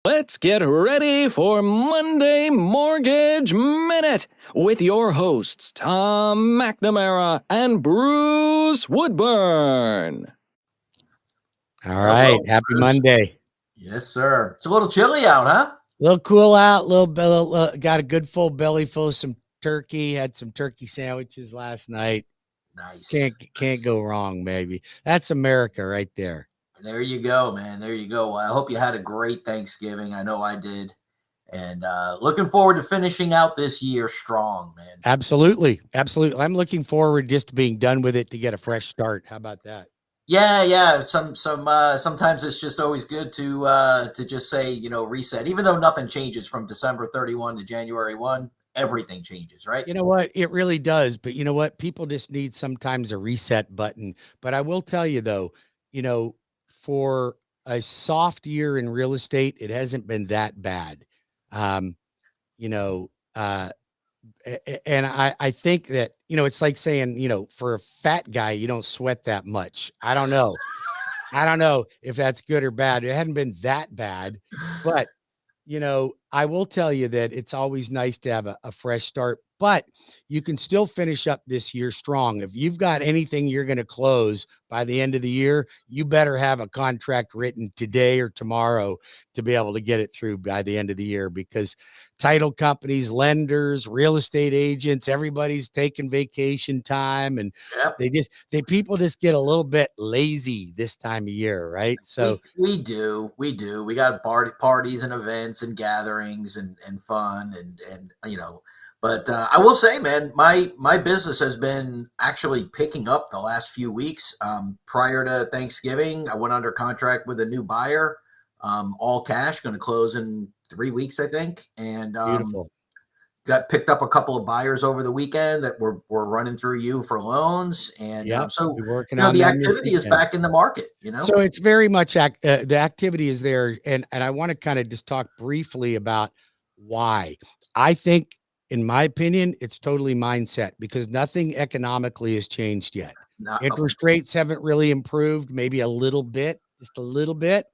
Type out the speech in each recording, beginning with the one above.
Let's get ready for Monday Mortgage Minute with your hosts, Tom McNamara and Bruce Woodburn. All right. Hello, Happy Bruce. Monday. Yes, sir. It's a little chilly out, huh? A little cool out, got a good full belly full of some turkey, had some turkey sandwiches last night. Nice. Can't go wrong, maybe. That's America right there. There you go, man. There you go. Well, I hope you had a great Thanksgiving. I know I did. And looking forward to finishing out this year strong, man. Absolutely. Absolutely. I'm looking forward just to being done with it to get a fresh start. How about that? Yeah. Sometimes it's just always good to just say, reset. Even though nothing changes from December 31 to January 1, everything changes, right? You know what? It really does. But you know what? People just need sometimes a reset button. But I will tell you though, for a soft year in real estate, it hasn't been that bad. Um, you know, uh, and I think that, it's like saying, for a fat guy, you don't sweat that much. I don't know. I don't know if that's good or bad. It hadn't been that bad, but I will tell you that it's always nice to have a fresh start, but you can still finish up this year strong. If you've got anything you're going to close by the end of the year, you better have a contract written today or tomorrow to be able to get it through by the end of the year, because title companies, lenders, real estate agents, everybody's taking vacation time, and Yep. people just get a little bit lazy this time of year, right? So we do. We got parties and events and gatherings and fun and But I will say, man, my business has been actually picking up the last few weeks. Prior to Thanksgiving, I went under contract with a new buyer, all cash, going to close in 3 weeks, I think, and beautiful. got picked up a couple of buyers over the weekend that were running through you for loans, and Yep, so we're working on the them this activity is weekend. back in the market. So it's very much the activity is there, and I want to kind of just talk briefly about why. I think, in my opinion, it's totally mindset, because nothing economically has changed yet. No, Interest rates haven't really improved, maybe a little bit, just a little bit.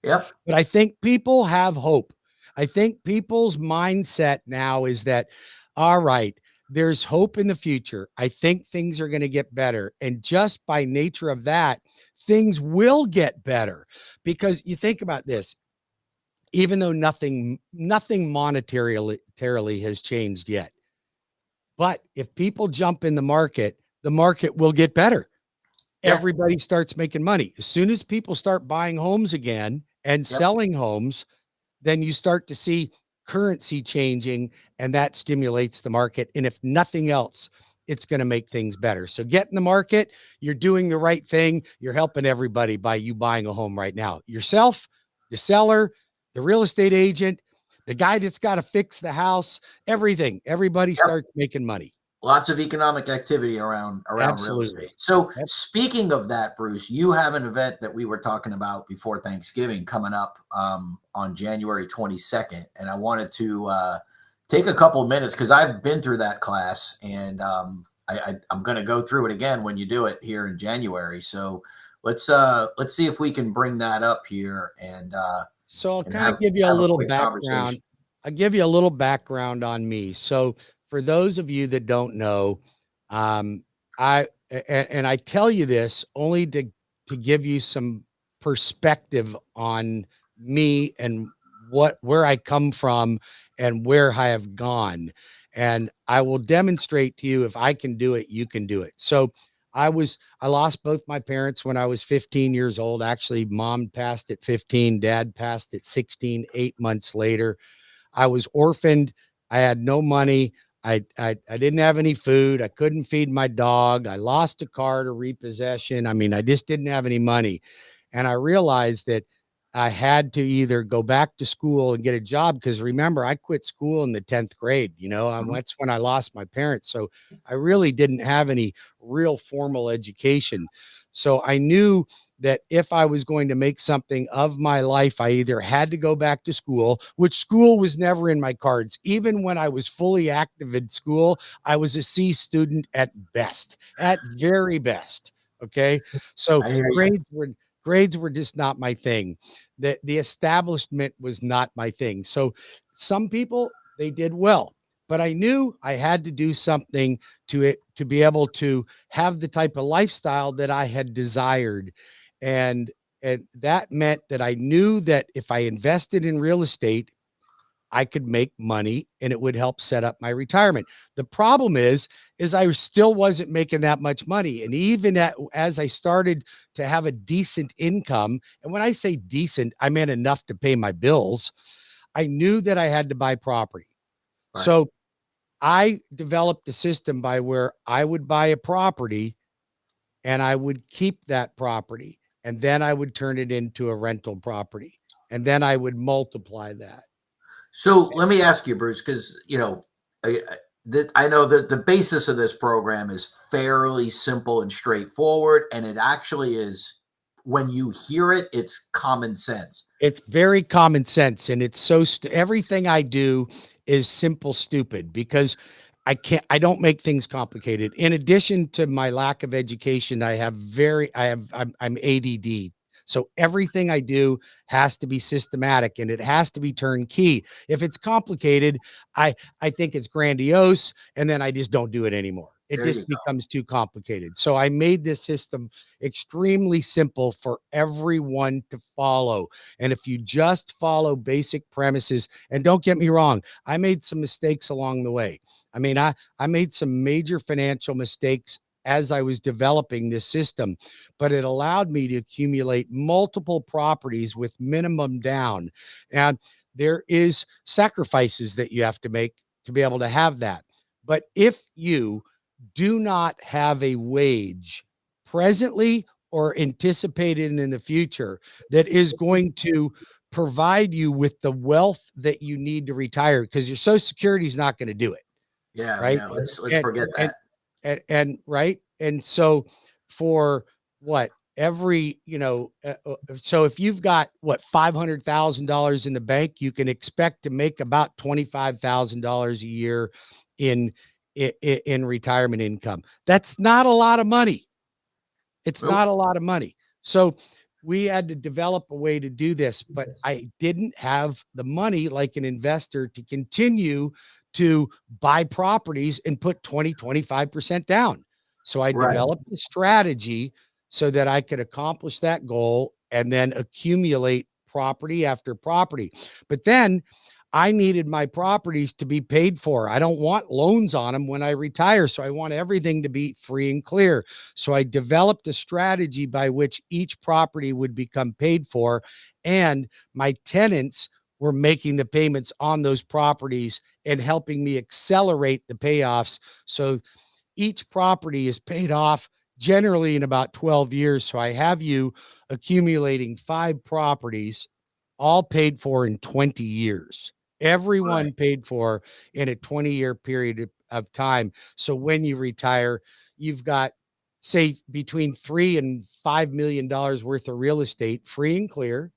yep. But I think people have hope. I think people's mindset now is that, all right, there's hope in the future. I think things are going to get better. And just by nature of that, things will get better, because you think about this, even though nothing monetarily has changed yet. But if people jump in the market will get better. Yeah. Everybody starts making money. As soon as people start buying homes again and selling homes, then you start to see currency changing, and that stimulates the market. And if nothing else, it's going to make things better. So get in the market. You're doing the right thing. You're helping everybody by you buying a home right now. Yourself, the seller, the real estate agent, the guy that's got to fix the house, everything. Everybody starts making money. Lots of economic activity around real estate. So speaking of that, Bruce, you have an event that we were talking about before Thanksgiving coming up on January 22nd. And I wanted to take a couple of minutes, because I've been through that class, and I'm going to go through it again when you do it here in January. So let's see if we can bring that up here. And so I'll kind of give you a little background. I'll give you a little background on me. So for those of you that don't know, I tell you this only to give you some perspective on me and where I come from and where I have gone. And I will demonstrate to you, if I can do it, you can do it. So I lost both my parents when I was 15 years old. Actually, mom passed at 15, dad passed at 16, 8 months later. I was orphaned. I had no money. I didn't have any food. I couldn't feed my dog. I lost a car to repossession. I mean, I just didn't have any money. And I realized that I had to either go back to school and get a job, because remember, I quit school in the 10th grade. That's when I lost my parents. So I really didn't have any real formal education. So I knew that if I was going to make something of my life, I either had to go back to school, which school was never in my cards. Even when I was fully active in school, I was a C student at best, at very best. Okay. So Grades were just not my thing. The establishment was not my thing. So some people, they did well, but I knew I had to do something to be able to have the type of lifestyle that I had desired. And and that meant that I knew that if I invested in real estate, I could make money and it would help set up my retirement. The problem is I still wasn't making that much money. And even as I started to have a decent income, and when I say decent, I meant enough to pay my bills, I knew that I had to buy property. Right. So I developed a system by where I would buy a property and I would keep that property, and then I would turn it into a rental property, and then I would multiply that. So let me ask you, Bruce, because I know that the basis of this program is fairly simple and straightforward, and it actually is. When you hear it, it's common sense. It's very common sense, and it's everything I do is simple, stupid, because I don't make things complicated. In addition to my lack of education, I'm ADD. So everything I do has to be systematic and it has to be turnkey. If it's complicated, I think it's grandiose, and then I just don't do it anymore. It just becomes too complicated. So I made this system extremely simple for everyone to follow. And if you just follow basic premises, and don't get me wrong, I made some mistakes along the way. I mean, I made some major financial mistakes as I was developing this system, but it allowed me to accumulate multiple properties with minimum down. And there is sacrifices that you have to make to be able to have that. But if you do not have a wage presently or anticipated in the future that is going to provide you with the wealth that you need to retire, because your Social Security is not going to do it. Yeah, Right. yeah. Let's forget that. And right. And so for what every, so if you've got what, $500,000 in the bank, you can expect to make about $25,000 a year in retirement income. That's not a lot of money. It's Nope. not a lot of money. So we had to develop a way to do this, but I didn't have the money like an investor to continue to buy properties and put 20-25% down. So I developed a strategy so that I could accomplish that goal and then accumulate property after property. But then I needed my properties to be paid for. I don't want loans on them when I retire. So I want everything to be free and clear. So I developed a strategy by which each property would become paid for, and my tenants were making the payments on those properties and helping me accelerate the payoffs. So each property is paid off generally in about 12 years. So I have you accumulating 5 properties, all paid for in 20 years. Everyone paid for in a 20-year period of time. So when you retire, you've got, say, between $3 and $5 million worth of real estate free and clear,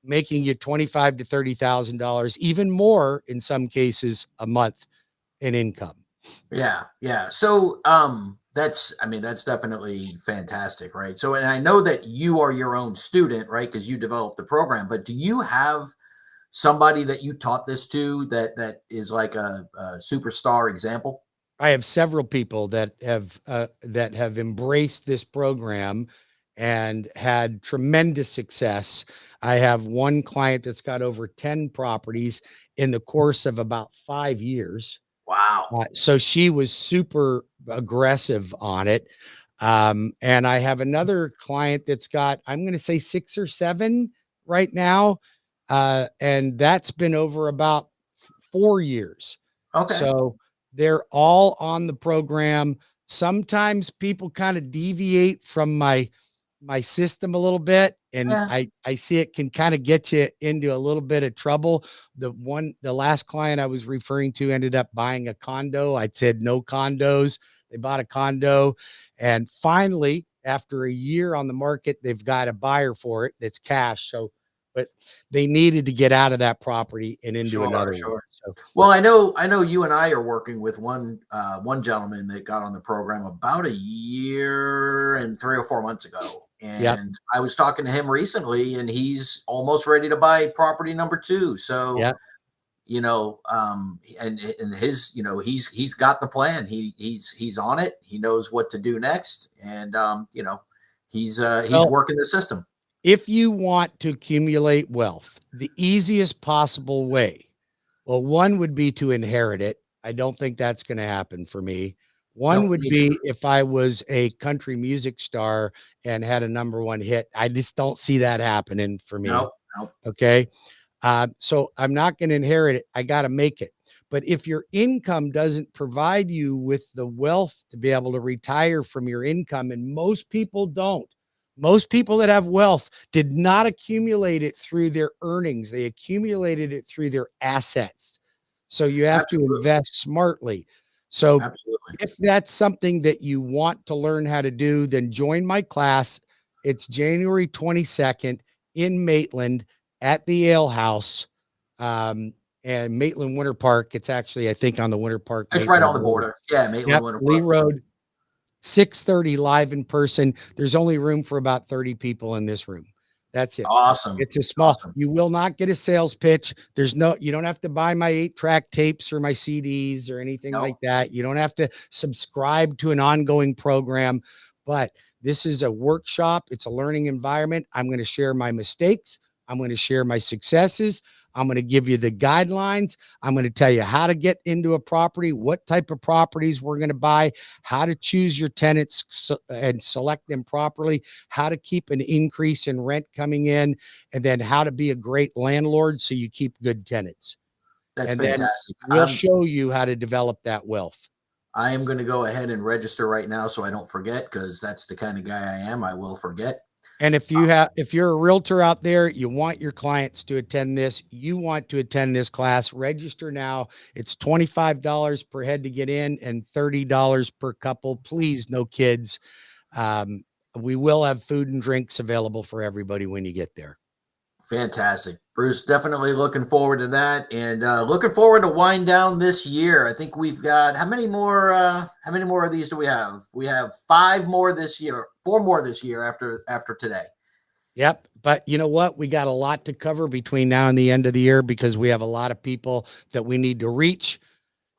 making you $25,000 to $30,000, even more in some cases, a month in income. Yeah, yeah. So that's definitely fantastic, right? So, and I know that you are your own student, right? Because you developed the program, but do you have somebody that you taught this to that is like a superstar example? I have several people that have embraced this program and had tremendous success. I have one client that's got over 10 properties in the course of about 5 years. Wow. So she was super aggressive on it. And I have another client that's got, I'm going to say 6 or 7 right now. And that's been over about 4 years. Okay. So they're all on the program. Sometimes people kind of deviate from my system a little bit, and I see it can kind of get you into a little bit of trouble. The last client I was referring to ended up buying a condo. I said no condos. They bought a condo, and finally, after a year on the market, they've got a buyer for it that's cash. So, but they needed to get out of that property and into another one. So, well, I know you and I are working with one gentleman that got on the program about a year and 3 or 4 months ago. And I was talking to him recently, and he's almost ready to buy property number 2. So, you know, and his, you know, he's got the plan. He's on it. He knows what to do next. And, you know, he's working the system. If you want to accumulate wealth, the easiest possible way, well, one would be to inherit it. I don't think that's going to happen for me. One would be if I was a country music star and had a #1 hit. I just don't see that happening for me. Nope. Okay. So I'm not going to inherit it. I got to make it. But if your income doesn't provide you with the wealth to be able to retire from your income, and most people don't, most people that have wealth did not accumulate it through their earnings. They accumulated it through their assets. So you have to invest smartly. So if that's something that you want to learn how to do, then join my class. It's January 22nd in Maitland at the Ale House, and Maitland Winter Park. It's actually, I think, on the Winter Park. It's right on the border. Yeah, Maitland Winter Park. Lee Road. 6:30 live in person. There's only room for about 30 people in this room. That's it. Awesome. It's a small, you will not get a sales pitch. You don't have to buy my 8-track tapes or my CDs or anything like that. You don't have to subscribe to an ongoing program, but this is a workshop. It's a learning environment. I'm going to share my mistakes. I'm going to share my successes. I'm going to give you the guidelines. I'm going to tell you how to get into a property, what type of properties we're going to buy, how to choose your tenants and select them properly, how to keep an increase in rent coming in, and then how to be a great landlord so you keep good tenants. That's fantastic. We'll show you how to develop that wealth. I am going to go ahead and register right now so I don't forget, because that's the kind of guy I am. I will forget. And if you're a realtor out there, you want your clients to attend this, you want to attend this class, register now. It's $25 per head to get in and $30 per couple. Please, no kids. We will have food and drinks available for everybody when you get there. Fantastic. Bruce, definitely looking forward to that, and looking forward to wind down this year. I think we've got, how many more of these do we have? We have 5 more this year, 4 more this year after today. Yep. But you know what? We got a lot to cover between now and the end of the year, because we have a lot of people that we need to reach.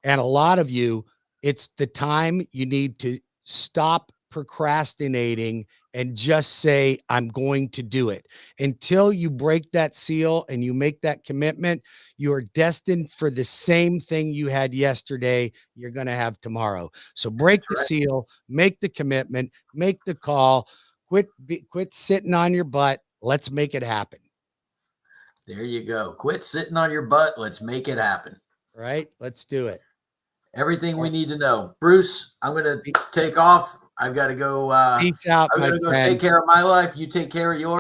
And a lot of you, it's the time you need to stop procrastinating and just say, I'm going to do it. Until you break that seal and you make that commitment, you are destined for the same thing you had yesterday, you're going to have tomorrow. So break the seal, make the commitment, make the call, quit sitting on your butt. Let's make it happen. There you go. Quit sitting on your butt. Let's make it happen. Right? Let's do it. Everything we need to know. Bruce, I'm going to take off. I've got to go. Peace out. I'm going to go take care of my life. You take care of yours.